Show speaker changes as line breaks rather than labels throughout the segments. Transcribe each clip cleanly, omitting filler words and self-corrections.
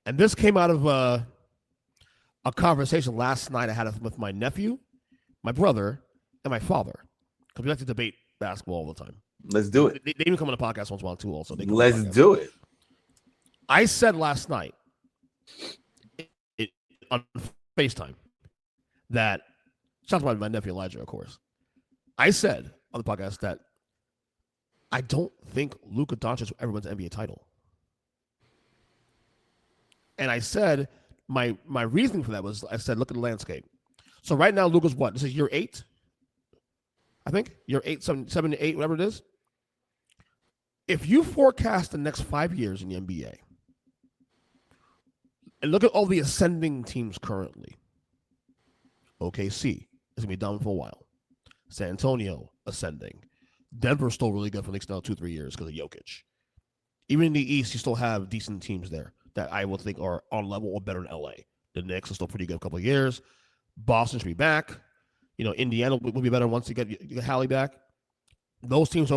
And this came out of a conversation last night I had with my nephew, my brother, and my father. Because we like to debate basketball all the time.
Let's do it.
They even come on the podcast once in a while, too, also.
Let's do it.
I said last night on FaceTime that, shout out to my nephew Elijah, of course. I said on the podcast that I don't think Luka Doncic will ever win an NBA title. And I said, my reasoning for that was, I said, look at the landscape. So right now, Luka's what? This is year 8? I think? Year 8, 7 to 8, whatever it is. If you forecast the next 5 years in the NBA, and look at all the ascending teams currently, OKC is going to be down for a while. San Antonio, ascending. Denver's still really good for the next 2-3 years because of Jokic. Even in the East, you still have decent teams there that I would think are on level or better than LA. The Knicks are still pretty good a couple of years. Boston should be back. Indiana will be better once you get Hallie back. Those teams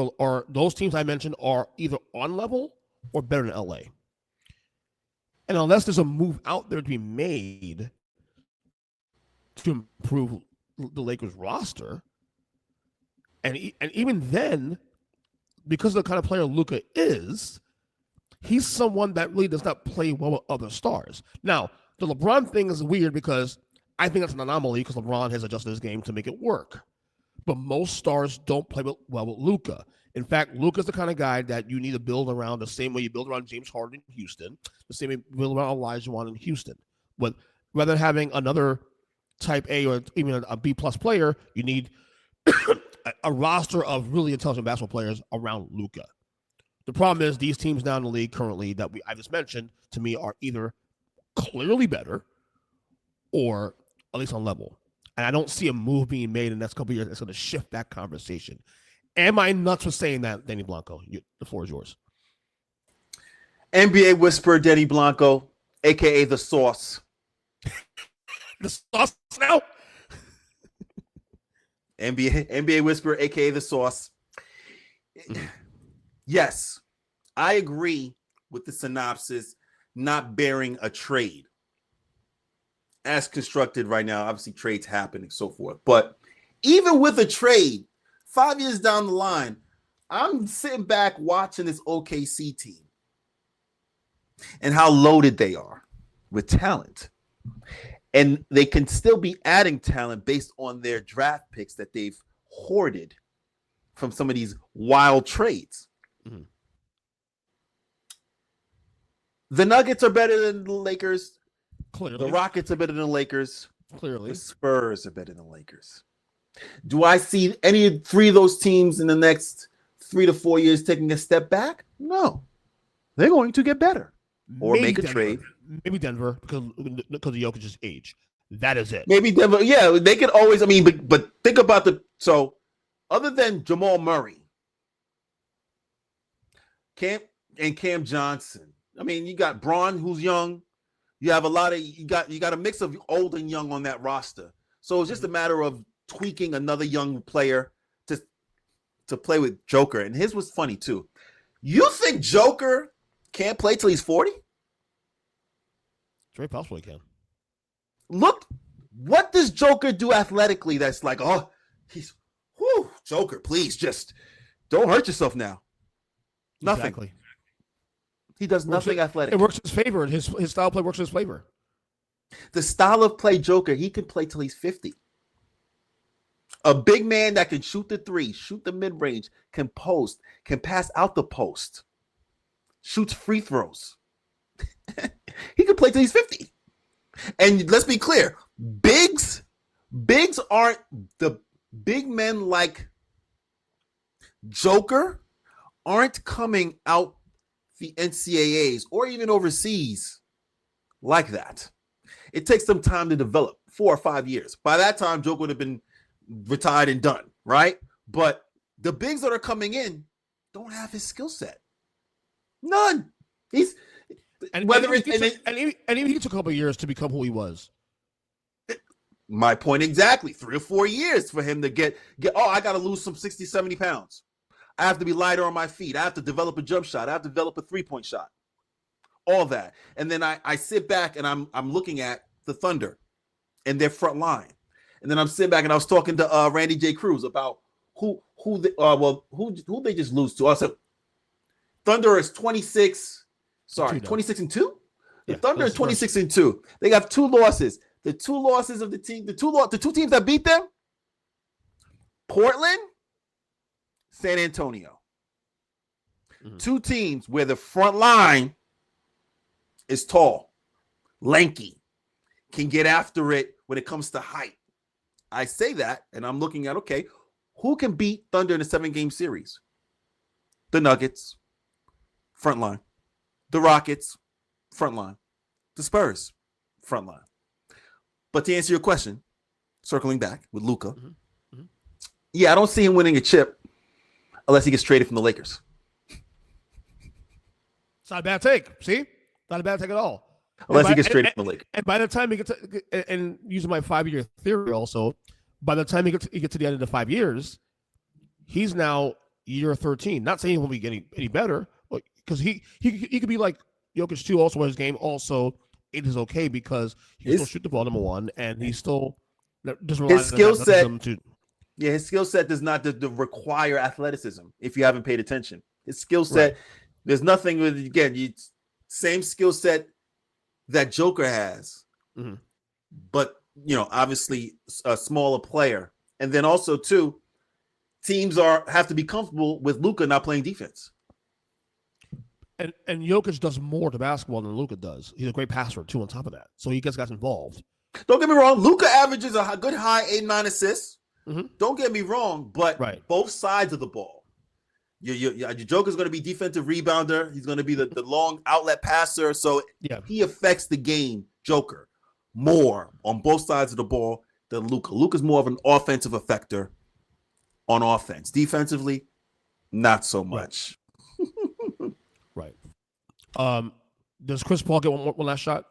those teams I mentioned are either on level or better than LA. And unless there's a move out there to be made to improve the Lakers roster, and even then, because of the kind of player Luka is, he's someone that really does not play well with other stars. Now, the LeBron thing is weird because I think that's an anomaly because LeBron has adjusted his game to make it work. But most stars don't play well with Luka. In fact, Luka's the kind of guy that you need to build around the same way you build around James Harden in Houston, the same way you build around Olajuwon in Houston. But rather than having another type A or even a B plus player, you need a roster of really intelligent basketball players around Luka. The problem is these teams now in the league currently that I just mentioned, to me, are either clearly better or at least on level. And I don't see a move being made in the next couple of years that's going to shift that conversation. Am I nuts for saying that, Denny Blanco? The floor is yours.
NBA whisperer Denny Blanco, a.k.a. The Sauce.
The Sauce now?
NBA whisperer, a.k.a. The Sauce. Yes, I agree with the synopsis not bearing a trade. As constructed right now, obviously trades happen and so forth. But even with a trade, 5 years down the line, I'm sitting back watching this OKC team and how loaded they are with talent. And they can still be adding talent based on their draft picks that they've hoarded from some of these wild trades. Mm-hmm. The Nuggets are better than the Lakers.
Clearly.
The Rockets are better than the Lakers.
Clearly.
The Spurs are better than the Lakers. Do I see any 3 of those teams in the next 3 to 4 years taking a step back? No. They're going to get better or
maybe
make a
Denver.
trade.
Maybe Denver because of Jokic's age. That is it.
Maybe Denver. Yeah, they could always. I mean, but think about other than Jamal Murray, Cam Johnson. I mean, you got Braun, who's young. You have you got a mix of old and young on that roster. So it's just a matter of tweaking another young player to play with Joker. And his was funny too. You think Joker can't play till he's 40?
It's very possible he can.
Look, what does Joker do athletically that's like, oh, Joker, please just don't hurt yourself now. Nothing.
Exactly.
He does nothing athletic.
It works in his favor. His style of play works in his favor.
The style of play Joker, he can play till he's 50. A big man that can shoot the 3, shoot the mid-range, can post, can pass out the post, shoots free throws. He can play till he's 50. And let's be clear, bigs aren't the big men like Joker aren't coming out the NCAAs or even overseas like that. It takes some time to develop, 4 or 5 years. By that time, Joker would have been retired and done, right? But the bigs that are coming in don't have his skill set. None. Even
he took a couple of years to become who he was.
My point exactly. 3 or 4 years for him to get I got to lose some 60, 70 pounds. I have to be lighter on my feet. I have to develop a jump shot. I have to develop a 3-point shot. all that. And then I sit back and I'm looking at the Thunder and their front line. And then I'm sitting back and I was talking to Randy J. Cruz about who they just lose to. I said Thunder is 26 and 2. The Thunder is 26 and 2. They have 2 losses. The 2 losses of the team, the two teams that beat them, Portland, San Antonio. 2 teams where the front line is tall, lanky, can get after it when it comes to height. I say that, and I'm looking at, okay, who can beat Thunder in a 7-game series? The Nuggets, front line. The Rockets, front line. The Spurs, front line. But to answer your question, circling back with Luka, yeah, I don't see him winning a chip unless he gets traded from the Lakers.
It's not a bad take. See? Not a bad take at all.
Unless he gets traded from the Lakers.
And by the time he gets to, and using my 5-year theory also, by the time he gets to the end of the 5 years, he's now year 13. Not saying he won't be getting any better, because he could be like Jokic too. Also, his game also it is okay because he still shoot the ball, number one, and he still doesn't rely on his skill set.
Yeah, his skill set does not require athleticism. If you haven't paid attention, his skill set, there's nothing with same skill set that Joker has, but obviously a smaller player, and then also too, teams have to be comfortable with Luka not playing defense.
And Jokic does more to basketball than Luka does. He's a great passer too. On top of that, so he gets guys involved.
Don't get me wrong. Luka averages a good high 8-9 assists. Don't get me wrong, but both sides of the ball. Your Joker's going to be defensive rebounder. He's going to be the long outlet passer. So he affects the game, Joker, more on both sides of the ball than Luka. Luka's more of an offensive effector on offense. Defensively, not so much.
Right. Does Chris Paul get one last shot?